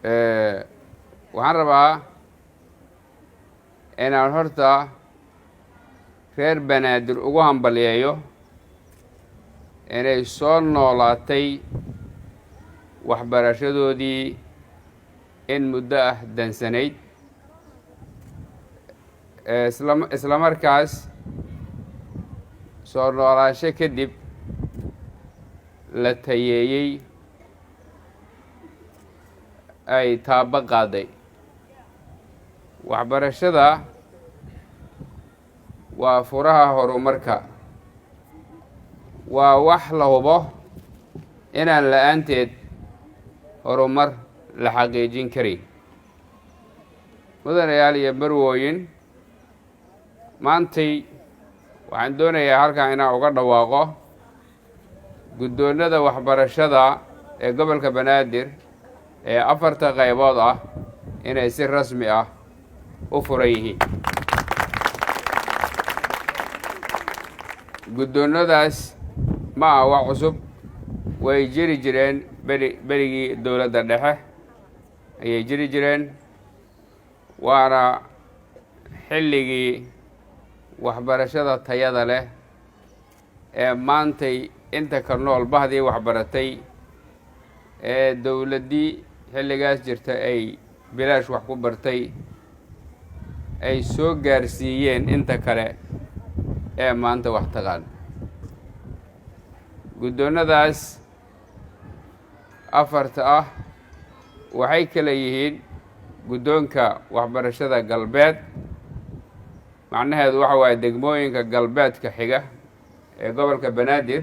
waxaan rabaa inaan horta reer banaadir ugu hambalyeeyo inay soo noolaatay waxbarashadoodii in muddo ah dansanayd isla markaas soo noolaansho kadib la tayeeyey ay taabo qaaday. waxbarashada waa furaha horumarka, waa wax la hubo inaan la-aanteed horumar la xaqiijin karin. mudanayaal iyo marwooyin, maantay waxaan doonayaa halkan inaan uga dhawaaqo guddoonnada waxbarashada ee gobolka banaadir ee 4 qaybood ah inay si rasmi ah u furan yihiin. guddoonnadaas ma aha wax cusub, way jiri jireen berigii dowladda dhexe ayay jiri jireen, waana xilligii waxbarashada tayada leh ee maantay inta ka nool bahdii waxbaratay ee dowladdii xilligaas jirta ay bilaash wax ku bartay ay soo gaarsiiyeen inta kale ee maanta wax taqaan. guddoonnadaas 4 ah waxay kala yihiin guddoonka waxbarashada galbeed, macnaheedu waxa waaye degmooyinka galbeedka xiga ee gobolka banaadir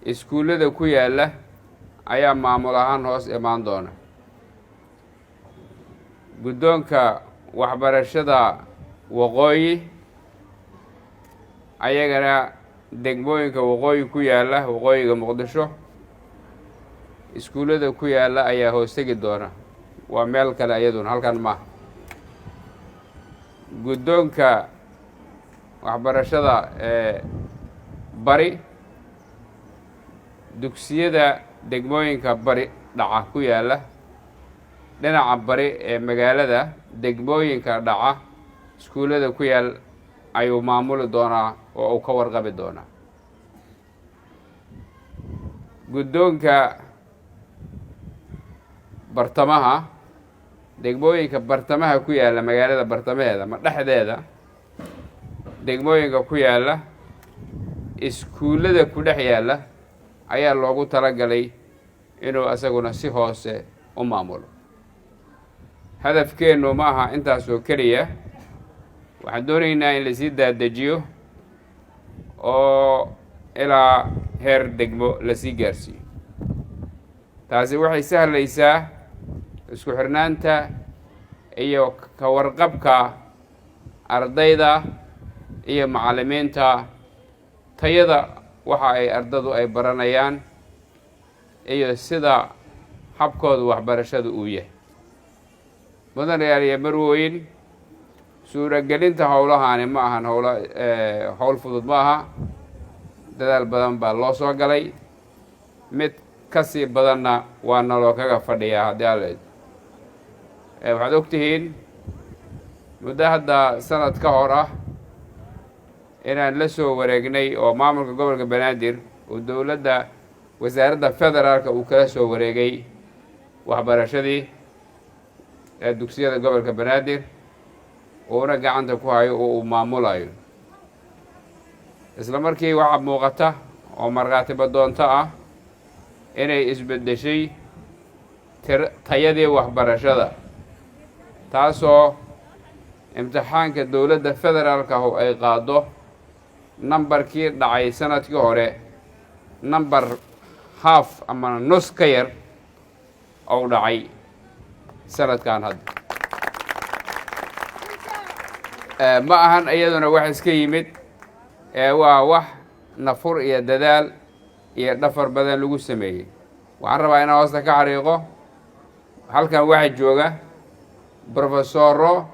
iskuullada ku yaalla ayaa maamul ahaan hoos imaan doona. guddoonka waxbarashada waqooyi ayagana degmooyinka waqooyi ku yaalla waqooyiga muqdisho iskuullada ku yaalla ayaa hoos tegi doona, waa meel kale iyaduna, halkan maaha. guddoonka waxbarashada bari dugsiyada degmooyinka bari dhaca ku yaalla dhinaca bari ee magaalada degmooyinka dhaca iskuullada ku yaal ayuu maamuli doonaa oo uu ka warqabi doonaa. guddoonka bartamaha degmooyinka bartamaha ku yaalla magaalada bartamaheeda ma dhexdeeda degmooyinka ku yaalla iskuullada ku dhex yaalla ayaa loogu talagalay inuu isaguna si hoose u maamulo. hadafkeennu ma aha intaas oo keliya, waxaan doonaynaa in lasii daadejiyo oo ilaa heer degmo lasii gaarsiiyo. taasi waxay sahlaysaa isku xirnaanta iyo ka warqabka ardayda iyo macallimiinta tayada waxa ay ardadu ay baranayaan iyo sida habkooda waxbarashada uu yahay. mudanayaal iyo marwooyin, suuragelinta howlahaani ma ahan howl fudud ma aha, dadaal badan baa loo soo galay, mid ka sii badanna waa naloo kaga fadhiyaa haddii alle. waxaad og tihiin muddo hadda sanad ka hor ah inaan la soo wareegnay oo maamulka gobolka banaadir oo dowladda wasaaradda federaalka uu kala soo wareegay waxbarashadii ee dugsiyada gobolka banaadir uuna gacanta ku hayo oo uu maamulayo. isla markii waxaa muuqata oo markhaatiba doonto ah inay isbeddeshay tayadii waxbarashada, taasoo imtixaanka dowladda federaalka ah ay qaado nambarkii dhacay sanadkii hore nambar haaf ama nus ka yar ou dhacay sanadkan hadda. ma ahan iyaduna wax iska yimid, waa wax nafur iyo dadaal iyo dhafar badan lagu sameeyey. waxaan rabaa inaan hoosta ka xariiqo, halkan waxaa jooga brofesoro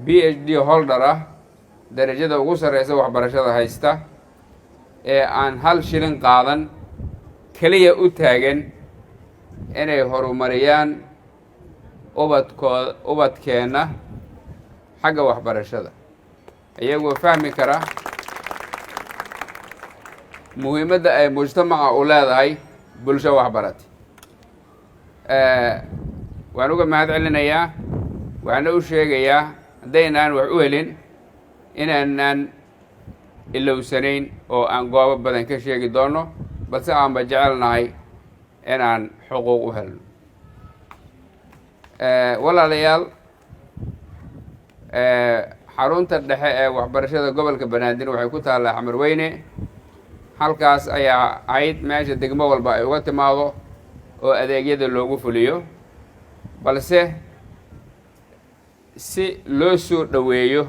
PhD holder ah, darajada ugu sarreysa waxbarashada haysta, ee aan hal shilin qaadan, keliya u taagan inay horumariyaan ubadkeenna xagga waxbarashada iyagoo fahmi kara muhiimadda ay mujtamaca u leedahay bulsho waxbarati. waan uga mahad celinayaa, waxaana u sheegayaa haddaynaan wax u helin inaanaan ilowsanayn oo aan goobo badan ka sheegi doono, balse aanba jecelnahay inaan xuquuq u helno. walaalayaal, xarunta dhexe ee waxbarashada gobolka banaadir waxay ku taallaa xamarweyne. halkaas ayaa ahayd meesha degmo walba ay uga timaado oo adeegyada loogu fuliyo, balse si loo soo dhoweeyo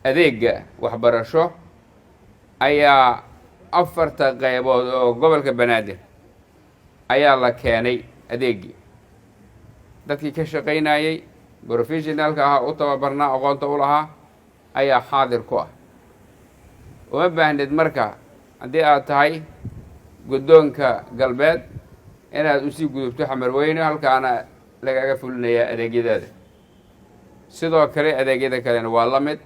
adeegga waxbarasho ayaa 4 qaybood oo gobolka banaadir ayaa la keenay adeeggii. dadkii ka shaqaynayay professionalka ahaa u tababarnaa aqoonta u lahaa ayaa xaadir ku ah. uma baahnid marka haddii aad tahay guddoonka galbeed inaad usii gudubto xamarweyne, halkaana lagaga fulinayaa adeegyadaada. sidoo kale adeegyada kalena waa la mid.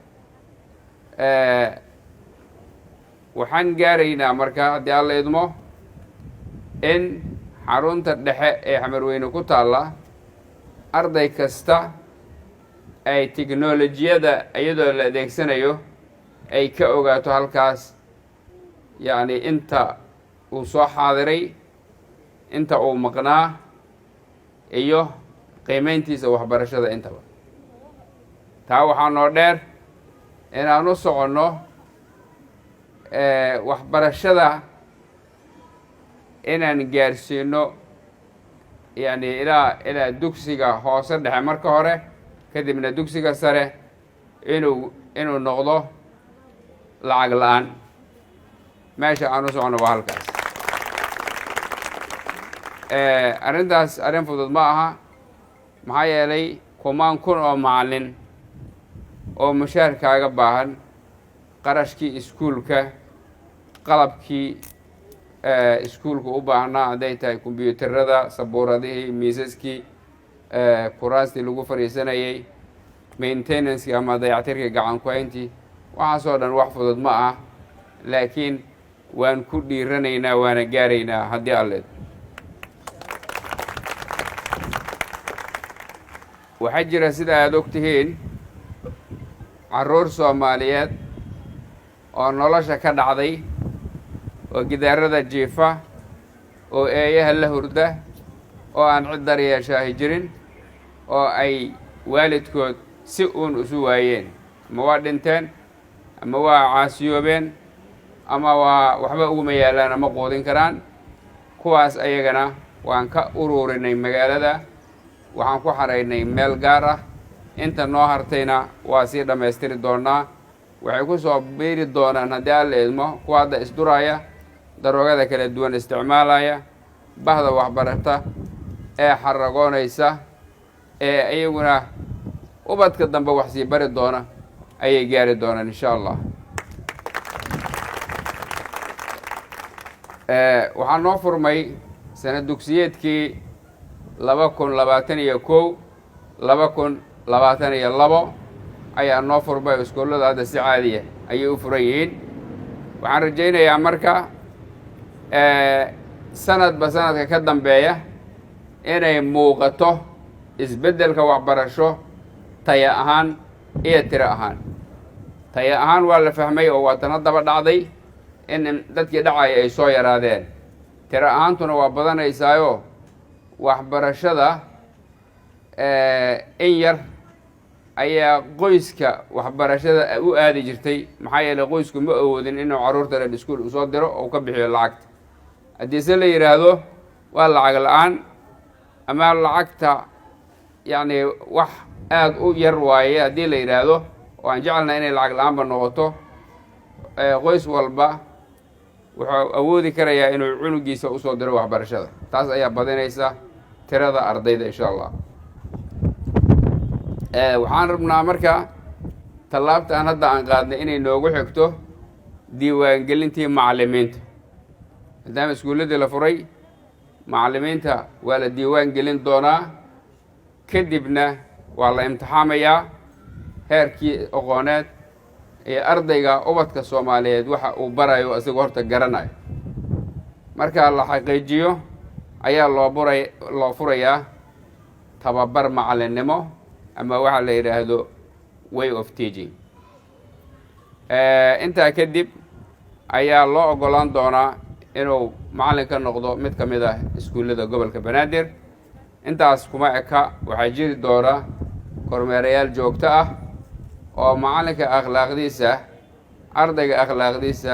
waxaan gaaraynaa marka haddii alla idmo in xarunta dhexe ee xamarweyne ku taalla arday kasta ay tiknolojiyada iyadoo la adeegsanayo ay ka ogaato halkaas, yacni inta uu soo xaadiray, inta uu maqnaa, iyo qiimayntiisa waxbarashada intaba. taa waxaa noo dheer inaan u soconno waxbarashada inaan gaarsiino yacni ilaa dugsiga hoose dhexe marka hore, kadibna dugsiga sare inuu noqdo lacag la-aan. meesha aan u soconno waa halkaas. arrintaas arrin fudud ma aha, maxaa yeelay 10,000 oo macallin oo mushaarkaaga baahan, qarashkii iskuulka, qalabkii iskuulka u baahnaa hadday tahay kombyuutarada, sabuuradihii, miisaskii, kuraastii lagu fadhiisanayay, maintenancekii ama dayactirkii gacan ku-hayntii, waxaasoo dhan wax fudud ma ah, laakiin waan ku dhiiranaynaa, waana gaaraynaa haddii alleed. waxaa jira sida aada og tihiin carruur Soomaaliyeed oo nolosha ka dhacday, oo gidaarada jiifa, oo eeyaha la hurda, oo aan cid daryeeshaahi jirin, oo ay waalidkood si uun isu waayeen, ama waa dhinteen, ama waa caasiyoobeen, ama waa waxba uguma yaalaan ama quudin karaan. kuwaas ayagana waan ka ururinay magaalada, waxaan ku xaraynay meel gaar ah. inta noo hartayna waa sii dhammaystiri doonaa. waxay ku soo biiri doonaan haddii alla idmo kuwa hadda isduraya, daroogada kala duwan isticmaalaya, bahda waxbarata ee xaragoonaysa, ee iyaguna ubadka dambe wax sii bari doona ayay gaari doonaan insha allah. waxaa noo furmay sanad dugsiyeedkii 2021 2022 ayaa noo furmay. iskoolada hadda si caadiya ayay u furan yihiin. waxaan rajaynayaa marka sanadba sanadka ka dambeeya inay muuqato isbeddelka waxbarasho taya ahaan iyo tiro ahaan. taya ahaan waa la fahmay oo waa tana daba dhacday in dadkii dhacaya ay soo yaraadeen. tiro ahaantuna waa badanaysaayo waxbarashada in yar ayaa qoyska waxbarashada u aadi jirtay, maxaa yeelay qoysku ma awoodin inuu carruurta dhan iskuul usoo diro oo ka bixiyo lacagta. haddiise la yidhaahdo waa lacag la-aan ama lacagta yacni wax aada u yar waaye haddii la yidhaahdo, oo aan jecelna inay lacag la-aanba noqoto, qoys walba wuxuu awoodi karayaa inuu cunugiisa usoo diro waxbarashada. taas ayaa badinaysa tirada ardayda insha allah. waxaan rabnaa marka tallaabtaan hadda aan qaadnay inay noogu xigto diiwaangelintii macallimiinta. maadaama iskuulladii la furay, macallimiinta waa la diiwaan gelin doonaa. kadibna waa la imtixaamayaa heerkii aqooneed ee ardayga ubadka Soomaaliyeed waxa uu barayo isagoo horta garanayo marka la xaqiijiyo ayaa loo furayaa tababar macallinnimo ama waxa la yiraahdo way of teaching intaa kadib ayaa loo ogolaan doonaa inuu macallin ka noqdo mid ka mid ah iskuullada gobolka Banaadir intaas kuma eka waxaa jiri doona kormeerayaal joogto ah oo macallinka akhlaaqdiisa ardayga akhlaaqdiisa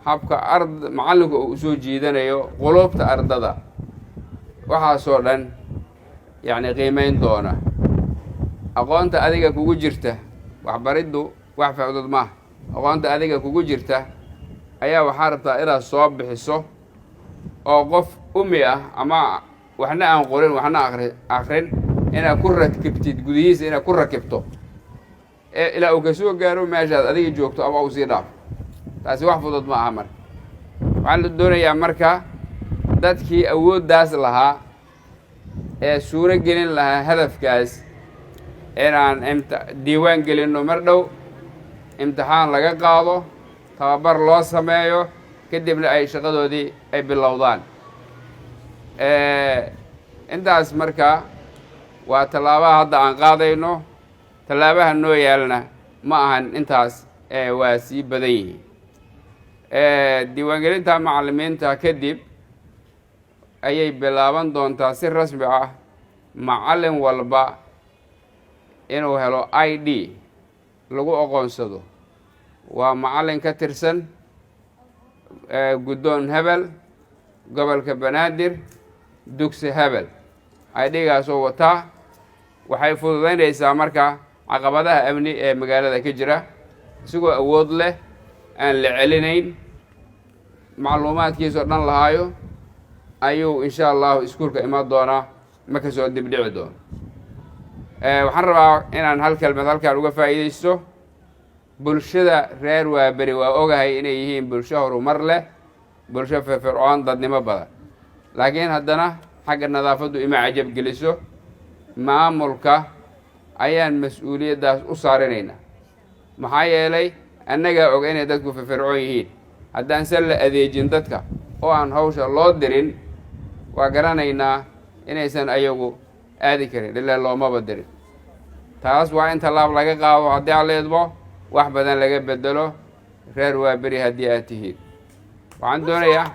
habka macallinku uu soo jiidanayo qulubta ardada waxaasoo dhan yacni qiimeyn doona aqoonta adiga kugu jirta waxbariddu wax fudud maaha aqoonta adiga kugu jirta ayaa waxaa rabtaa inaad soo bixiso oo qof umi ah ama waxna aan qorin waxna akhrin inaad ku rakibtid gudihiisa inaad ku rakibto ilaa uu ka soo gaaro meeshaad adiga joogto ama uu sii dhaafo taasi wax fudud ma aha marka waxaan la doonayaa marka dadkii awooddaas lahaa ee suuro gelin lahaa hadafkaas inaan diiwaan gelinno mar dhow imtixaan laga qaado tababar loo sameeyo kadibna ay shaqadoodii ay bilowdaan intaas marka waa tallaabaha hadda aan qaadayno tallaabaha noo yaalna ma ahan intaas waa sii badan yihiin diiwaangelinta macallimiinta kadib ayay bilaaban doontaa si rasmi ah macallin walba inuu helo ID lagu aqoonsado waa macallin ka tirsan guddoon hebel gobolka Banaadir dugsi hebel ID-gaasoo wataa waxay fududaynaysaa marka caqabadaha amni ee magaalada ka jira isagoo awood leh aan la celinayn macluumaadkiisoo dhan lahaayo ayuu insha allahu iskuulka imaan doonaa ma ka soo dibdhici doono waxaan rabaa inaan hal kelmad halkaan uga faa'iidaysto bulshada reer Waaberi waa ogahay inay yihiin bulsho horumar leh bulsho firfircoon dadnimo badan laakiin haddana xagga nadaafaddu ima cajab geliso maamulka ayaan mas-uuliyaddaas u saarinaynaa maxaa yeelay annagaa og inay dadku firfircoon yihiin haddaan se la adeejin dadka oo aan hawsha loo dirin waa garanaynaa inaysan ayagu aadi karin ilaa loomaba dirin taas waa in tallaab laga qaado haddii aan leedbo wax badan laga bedelo reer Waaberi haddii aad tihiin waxaan doonayaa